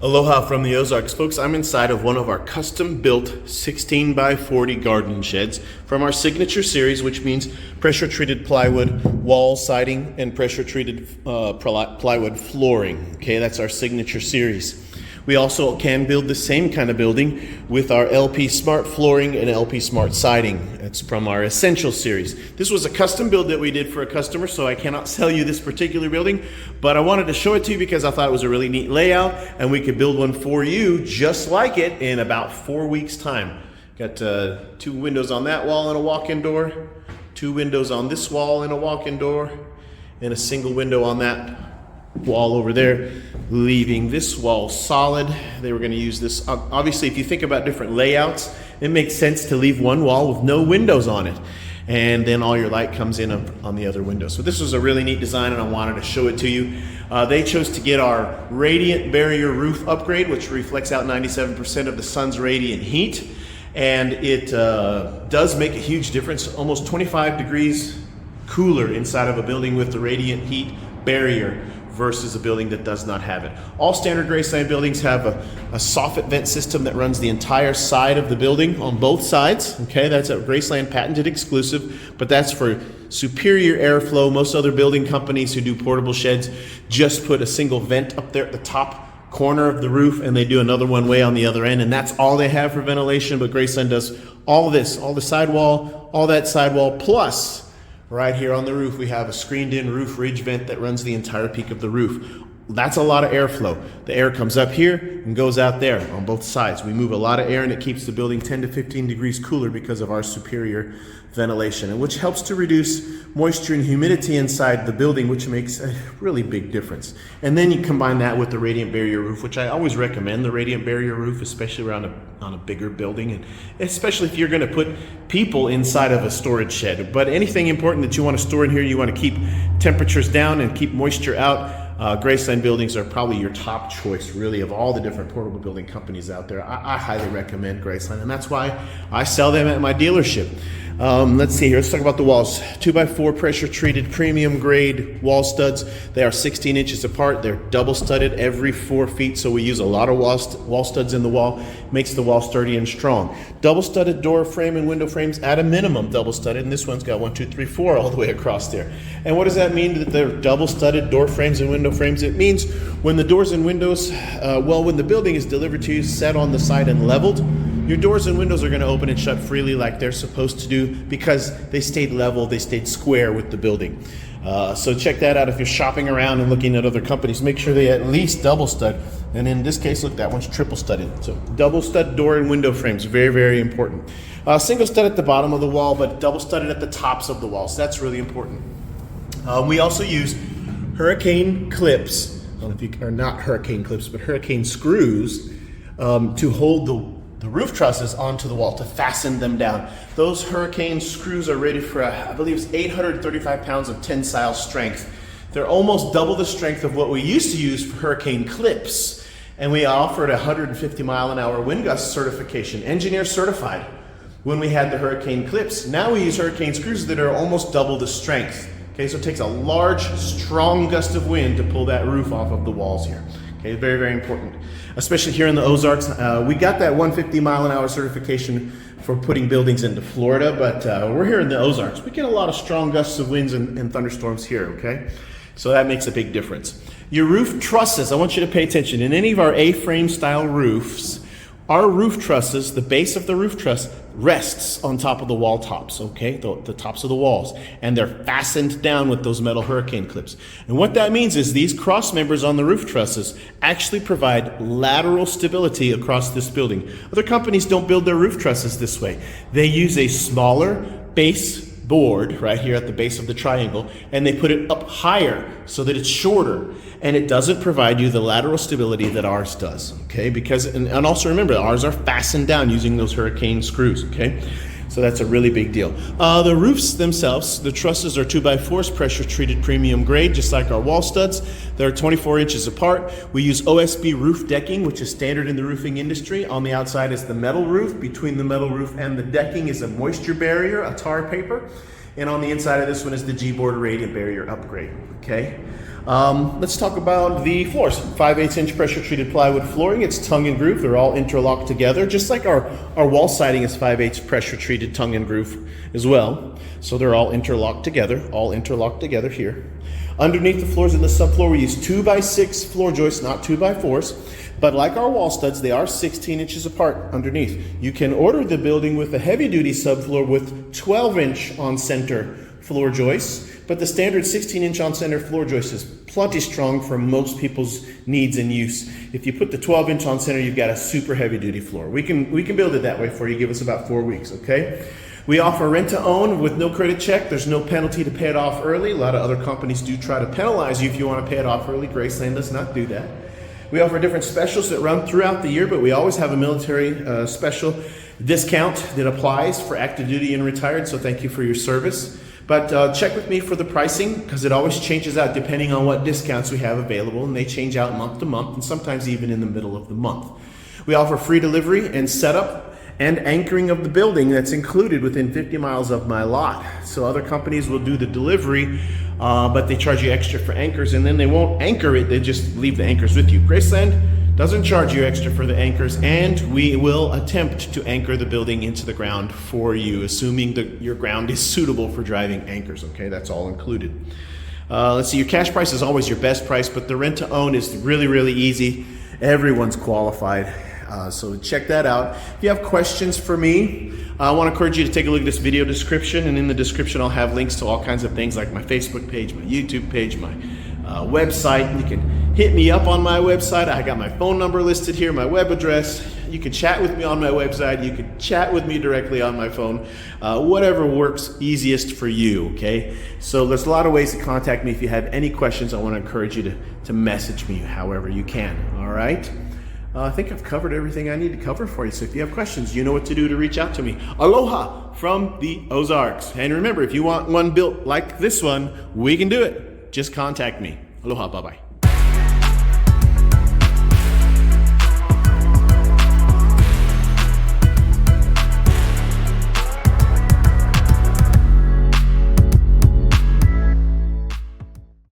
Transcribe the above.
Aloha from the Ozarks. Folks, I'm inside of one of our custom-built 16 by 40 garden sheds from our signature series, which means pressure-treated plywood wall siding and pressure-treated plywood flooring. Okay, that's our signature series. We also can build the same kind of building with our LP Smart flooring and LP Smart siding. It's from our Essential series. This was a custom build that we did for a customer, so I cannot sell you this particular building, but I wanted to show it to you because I thought it was a really neat layout and we could build one for you just like it in about 4 weeks' time. Got 2 windows on that wall and a walk-in door, 2 windows on this wall and a walk-in door, and a single window on that wall over there, leaving this wall solid. They were going to use this. Obviously, if you think about different layouts, it makes sense to leave one wall with no windows on it, and then all your light comes in on the other window. So this was a really neat design, and I wanted to show it to you. They chose to get our radiant barrier roof upgrade, which reflects out 97% of the sun's radiant heat, and it does make a huge difference. Almost 25 degrees cooler inside of a building with the radiant heat barrier versus a building that does not have it. All standard Graceland buildings have a Soffit vent system that runs the entire side of the building on both sides. Okay, that's a Graceland patented exclusive, but that's for superior airflow. Most other building companies who do portable sheds just put a single vent up there at the top corner of the roof, and they do another one way on the other end, and that's all they have for ventilation. But Graceland does all this, all the sidewall, all that sidewall, plus right here on the roof, we have a screened-in roof ridge vent that runs the entire peak of the roof. That's a lot of airflow. The air comes up here and goes out there on both sides. We move a lot of air, and it keeps the building 10 to 15 degrees cooler because of our superior ventilation, and which helps to reduce moisture and humidity inside the building, which makes a really big difference. And then you combine that with the radiant barrier roof, which I always recommend the radiant barrier roof, especially on a bigger building, and especially if you're going to put people inside of a storage shed. But anything important that you want to store in here, you want to keep temperatures down and keep moisture out, Graceland buildings are probably your top choice, really, of all the different portable building companies out there. I highly recommend Graceland, and that's why I sell them at my dealership. Let's see here. Let's talk about the walls. 2x4 pressure treated premium grade wall studs. They are 16 inches apart. They're double studded every 4 feet, so we use a lot of wall studs in the wall. Makes the wall sturdy and strong. Double studded door frame and window frames at a minimum double studded, and this one's got 1, 2, 3, 4 all the way across there. And what does that mean that they're double studded door frames and window frames? It means when the doors and windows, when the building is delivered to you, set on the side and leveled, your doors and windows are going to open and shut freely like they're supposed to do because they stayed level, they stayed square with the building. So check that out if you're shopping around and looking at other companies. Make sure they at least double stud. And in this case, look, that one's triple studded. So double stud door and window frames, very, very important. Single stud at the bottom of the wall, but double studded at the tops of the walls. That's really important. We also use hurricane clips, I don't know if you are not hurricane clips, but hurricane screws to hold the roof trusses onto the wall, to fasten them down. Those hurricane screws are rated for, I believe it's 835 pounds of tensile strength. They're almost double the strength of what we used to use for hurricane clips. And we offered a 150 mile an hour wind gust certification, engineer certified, when we had the hurricane clips. Now we use hurricane screws that are almost double the strength. Okay, so it takes a large, strong gust of wind to pull that roof off of the walls here. Okay, very, very important. Especially here in the Ozarks. We got that 150 mile an hour certification for putting buildings into Florida, but we're here in the Ozarks. We get a lot of strong gusts of winds and thunderstorms here, okay? So that makes a big difference. Your roof trusses, I want you to pay attention. In any of our A-frame style roofs, our roof trusses, the base of the roof truss rests on top of the wall tops, okay? The tops of the walls. And they're fastened down with those metal hurricane clips. And what that means is these cross members on the roof trusses actually provide lateral stability across this building. Other companies don't build their roof trusses this way. They use a smaller base board right here at the base of the triangle, and they put it up higher so that it's shorter, and it doesn't provide you the lateral stability that ours does, okay? Because, and also remember, ours are fastened down using those hurricane screws, okay? So that's a really big deal. The roofs themselves, the trusses are 2x4s, pressure treated premium grade, just like our wall studs. They're 24 inches apart. We use OSB roof decking, which is standard in the roofing industry. On the outside is the metal roof. Between the metal roof and the decking is a moisture barrier, a tar paper. And on the inside of this one is the G-board radiant barrier upgrade, okay? Let's talk about the floors. 5/8" pressure treated plywood flooring. It's tongue and groove. They're all interlocked together, just like our wall siding is 5/8" pressure treated tongue and groove as well. So they're all interlocked together here. Underneath the floors in the subfloor, we use 2x6 floor joists, not 2x4s. But like our wall studs, they are 16 inches apart underneath. You can order the building with a heavy-duty subfloor with 12-inch on-center floor joists, but the standard 16-inch on-center floor joist is plenty strong for most people's needs and use. If you put the 12-inch on-center, you've got a super heavy-duty floor. We can build it that way for you. Give us about 4 weeks, okay? We offer rent-to-own with no credit check. There's no penalty to pay it off early. A lot of other companies do try to penalize you if you want to pay it off early. GRACELAND does not do that. We offer different specials that run throughout the year, but we always have a military special discount that applies for active duty and retired, so thank you for your service. But check with me for the pricing, because it always changes out depending on what discounts we have available, and they change out month to month, and sometimes even in the middle of the month. We offer free delivery and setup and anchoring of the building that's included within 50 miles of my lot. So other companies will do the delivery, but they charge you extra for anchors, and then they won't anchor it, they just leave the anchors with you. GRACELAND doesn't charge you extra for the anchors, and we will attempt to anchor the building into the ground for you, assuming that your ground is suitable for driving anchors, okay? That's all included. Let's see, your cash price is always your best price, but the rent to own is really, really easy. Everyone's qualified. So check that out. If you have questions for me, I want to encourage you to take a look at this video description, and in the description I'll have links to all kinds of things like my Facebook page, my YouTube page, my website. You can hit me up on my website. I got my phone number listed here, my web address. You can chat with me on my website. You can chat with me directly on my phone. Whatever works easiest for you, okay? So there's a lot of ways to contact me. If you have any questions, I want to encourage you to message me however you can, all right? I think I've covered everything I need to cover for you. So if you have questions, you know what to do to reach out to me. Aloha from the Ozarks. And remember, if you want one built like this one, we can do it. Just contact me. Aloha, bye-bye.